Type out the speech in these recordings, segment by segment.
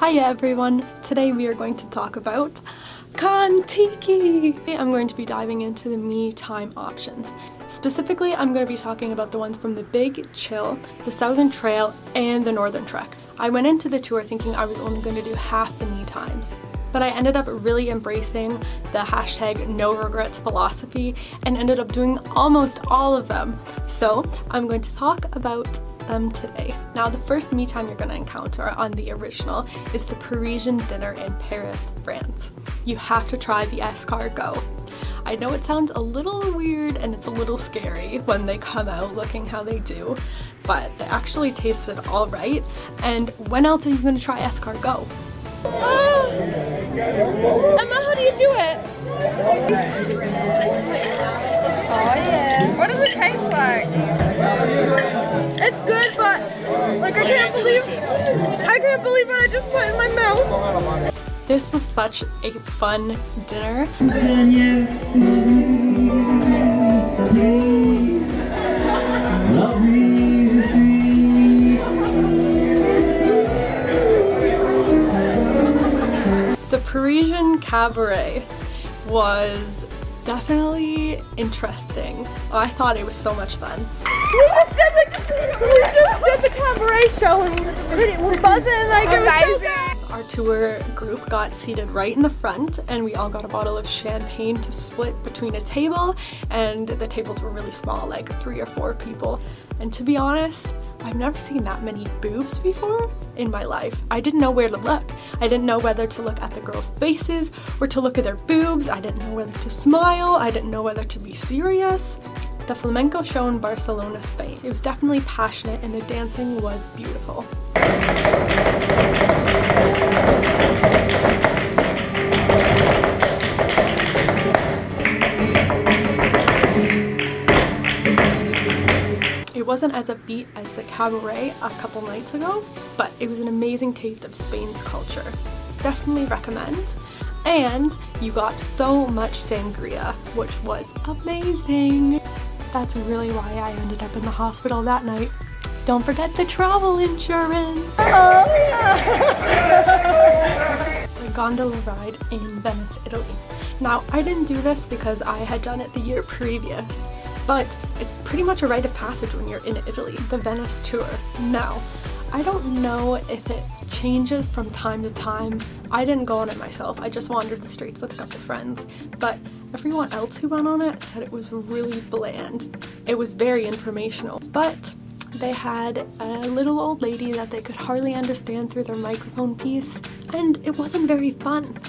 Hiya everyone! Today we are going to talk about Contiki! I'm going to be diving into the me time options. Specifically, I'm going to be talking about the ones from the Big Chill, the Southern Trail, and the Northern Trek. I went into the tour thinking I was only going to do half the me times, but I ended up really embracing the hashtag no regrets philosophy and ended up doing almost all of them. So I'm going to talk about them today. Now, the first me time you're going to encounter on the original is the Parisian dinner in Paris, France. You have to try the escargot. I know it sounds a little weird and it's a little scary when they come out looking how they do, but they actually tasted all right. And when else are you going to try escargot? Oh. Emma, how do you do it? Oh yeah. What does it taste like? It's good, but like I can't believe what I just put in my mouth. This was such a fun dinner. The Parisian Cabaret was definitely interesting. I thought it was so much fun. We just did the cabaret show and we're buzzing like it was so good. Our tour group got seated right in the front and we all got a bottle of champagne to split between a table, and the tables were really small, like 3 or 4 people. And to be honest, I've never seen that many boobs before in my life. I didn't know where to look. I didn't know whether to look at the girls' faces or to look at their boobs. I didn't know whether to smile. I didn't know whether to be serious. The Flamenco show in Barcelona, Spain. It was definitely passionate and the dancing was beautiful. It wasn't as upbeat as the Cabaret a couple nights ago, but it was an amazing taste of Spain's culture. Definitely recommend. And you got so much sangria, which was amazing. That's really why I ended up in the hospital that night. Don't forget the travel insurance. Oh yeah. The gondola ride in Venice, Italy. Now, I didn't do this because I had done it the year previous, but it's pretty much a rite of passage when you're in Italy, the Venice Tour. Now, I don't know if it changes from time to time. I didn't go on it myself. I just wandered the streets with a couple friends, but everyone else who went on it said it was really bland. It was very informational, but they had a little old lady that they could hardly understand through their microphone piece, and it wasn't very fun.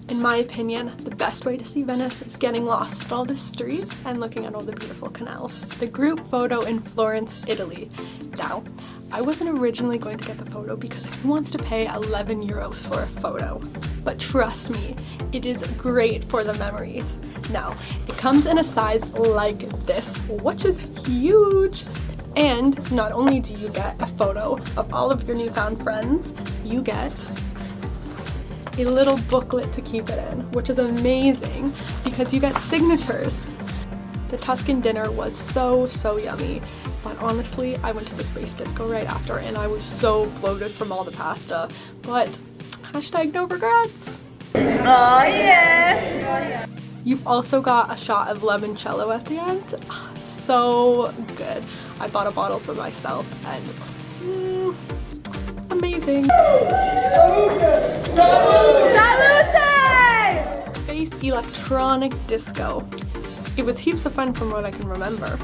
In my opinion, the best way to see Venice is getting lost at all the streets and looking at all the beautiful canals. The group photo in Florence, Italy. Now, I wasn't originally going to get the photo because who wants to pay 11 euros for a photo? But trust me, it is great for the memories. Now, it comes in a size like this, which is huge. And not only do you get a photo of all of your newfound friends, you get a little booklet to keep it in, which is amazing because you get signatures. The Tuscan Dinner was so yummy, but honestly, I went to the space disco right after and I was so bloated from all the pasta, but hashtag no regrets. Oh yeah! You've also got a shot of limoncello at the end. So good. I bought a bottle for myself and amazing. Salute! Space electronic disco. It was heaps of fun from what I can remember.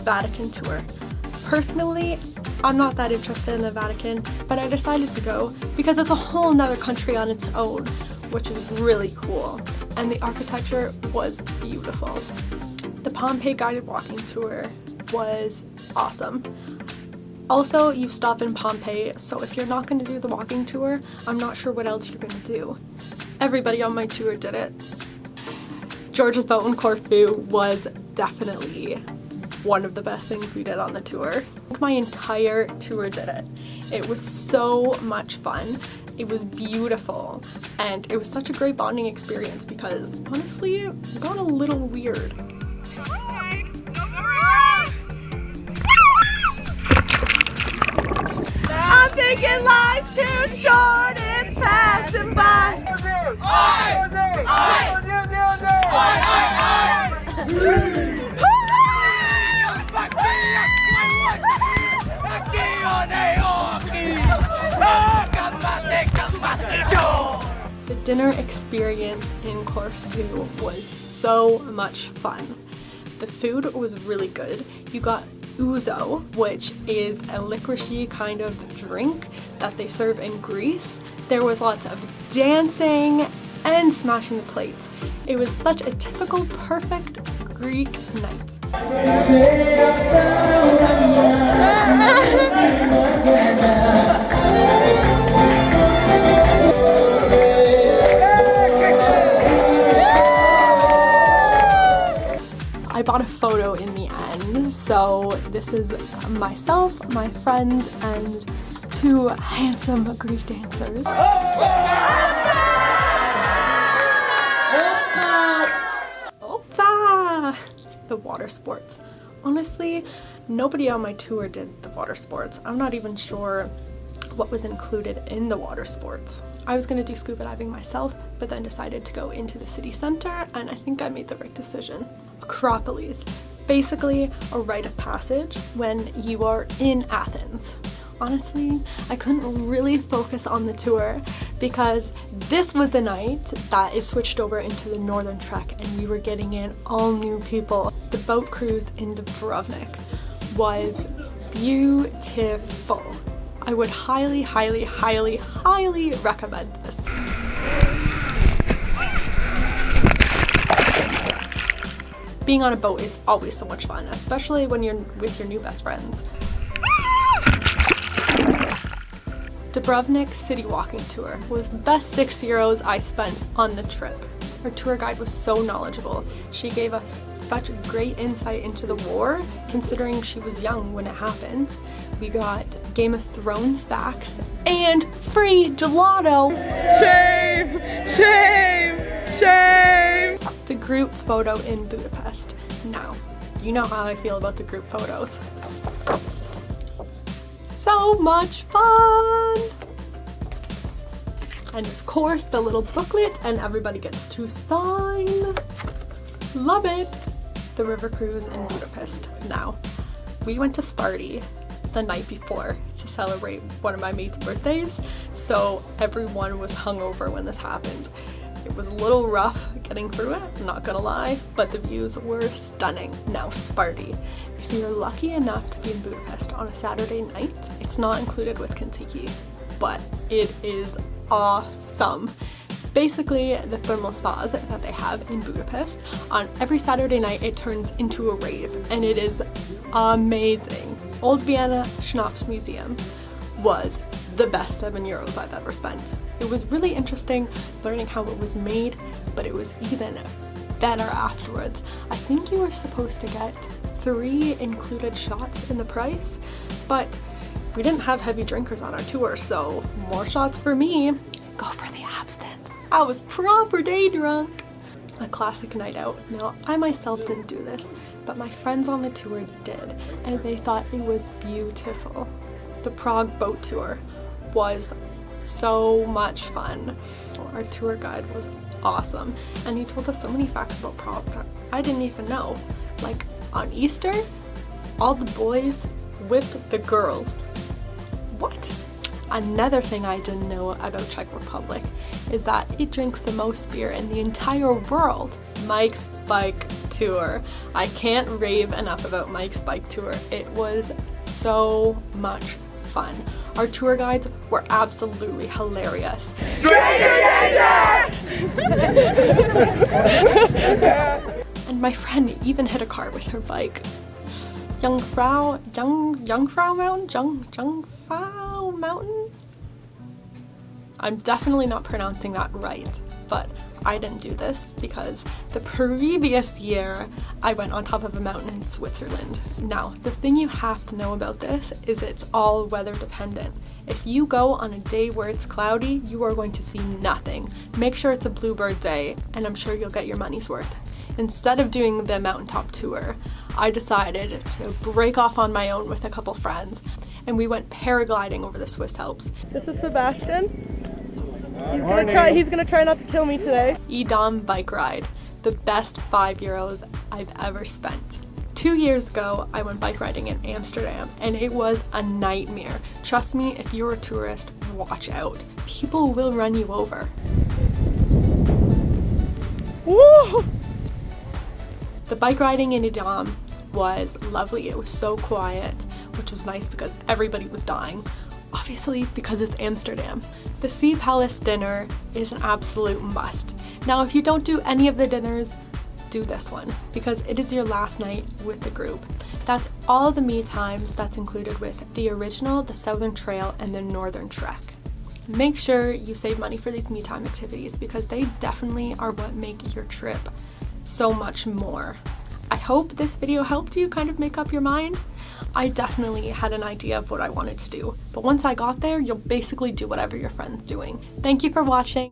Vatican tour. Personally, I'm not that interested in the Vatican, but I decided to go because it's a whole nother country on its own, which is really cool. And the architecture was beautiful. The Pompeii guided walking tour was awesome. Also, you stop in Pompeii, so if you're not going to do the walking tour, I'm not sure what else you're going to do. Everybody on my tour did it. George's boat in Corfu was definitely one of the best things we did on the tour. My entire tour did it. It was so much fun. It was beautiful, and it was such a great bonding experience because honestly, it got a little weird. thinking life's too short, it's passing by. The dinner experience in Corfu was so much fun. The food was really good. You got ouzo, which is a licoricey kind of drink that they serve in Greece. There was lots of dancing and smashing the plates. It was such a typical, perfect Greek night. I bought a photo in the end, so this is myself, my friends, and two handsome Greek dancers. Opa! The water sports. Honestly, nobody on my tour did the water sports. I'm not even sure what was included in the water sports. I was gonna do scuba diving myself, but then decided to go into the city center, and I think I made the right decision. Acropolis, basically a rite of passage when you are in Athens. Honestly, I couldn't really focus on the tour because this was the night that it switched over into the northern trek and we were getting in all new people. The boat cruise in Dubrovnik was beautiful. I would highly, highly, highly, highly recommend this. Being on a boat is always so much fun, especially when you're with your new best friends. Dubrovnik City Walking Tour was the best 6 euros I spent on the trip. Our tour guide was so knowledgeable. She gave us such great insight into the war, considering she was young when it happened. We got Game of Thrones facts and free gelato. Shame! Shame! Shame! The group photo in Budapest. Now, you know how I feel about the group photos. So much fun! And of course, the little booklet, and everybody gets to sign. Love it! The river cruise in Budapest. Now, we went to Sparty the night before to celebrate one of my mate's birthdays, so everyone was hungover when this happened. It was a little rough getting through it, I'm not gonna lie, but the views were stunning. Now, Sparty. If you're lucky enough to be in Budapest on a Saturday night, it's not included with Contiki'S, but it is awesome. Basically, the thermal spas that they have in Budapest, on every Saturday night it turns into a rave, and it is amazing. Old Vienna Schnapps Museum was the best 7 euros I've ever spent. It was really interesting learning how it was made, but it was even better afterwards. I think you were supposed to get 3 included shots in the price, but we didn't have heavy drinkers on our tour, so more shots for me. Go for the absinthe. I was proper day drunk. A classic night out. Now, I myself didn't do this, but my friends on the tour did, and they thought it was beautiful. The Prague boat tour was so much fun. Our tour guide was awesome, and he told us so many facts about Prague that I didn't even know. Like, on Easter, all the boys whip the girls. What? Another thing I didn't know about Czech Republic is that it drinks the most beer in the entire world. Mike's Bike Tour. I can't rave enough about Mike's Bike Tour. It was so much fun. Our tour guides were absolutely hilarious. Stranger danger! And my friend even hit a car with her bike. Jungfrau Mountain? I'm definitely not pronouncing that right, but I didn't do this because the previous year I went on top of a mountain in Switzerland. Now, the thing you have to know about this is it's all weather dependent. If you go on a day where it's cloudy, you are going to see nothing. Make sure it's a bluebird day, and I'm sure you'll get your money's worth. Instead of doing the mountaintop tour, I decided to break off on my own with a couple friends, and we went paragliding over the Swiss Alps. This is Sebastian. He's gonna try not to kill me today. Edam bike ride, the best €5 I've ever spent. 2 years ago, I went bike riding in Amsterdam and it was a nightmare. Trust me, if you're a tourist, watch out. People will run you over. Woo! The bike riding in Edam was lovely. It was so quiet, which was nice because everybody was dying. Obviously, because it's Amsterdam. The Sea Palace dinner is an absolute must. Now, if you don't do any of the dinners, do this one because it is your last night with the group. That's all of the me times that's included with the original, the Southern Trail, and the Northern Trek. Make sure you save money for these me time activities because they definitely are what make your trip so much more. I hope this video helped you kind of make up your mind. I definitely had an idea of what I wanted to do, but once I got there, you'll basically do whatever your friend's doing. Thank you for watching.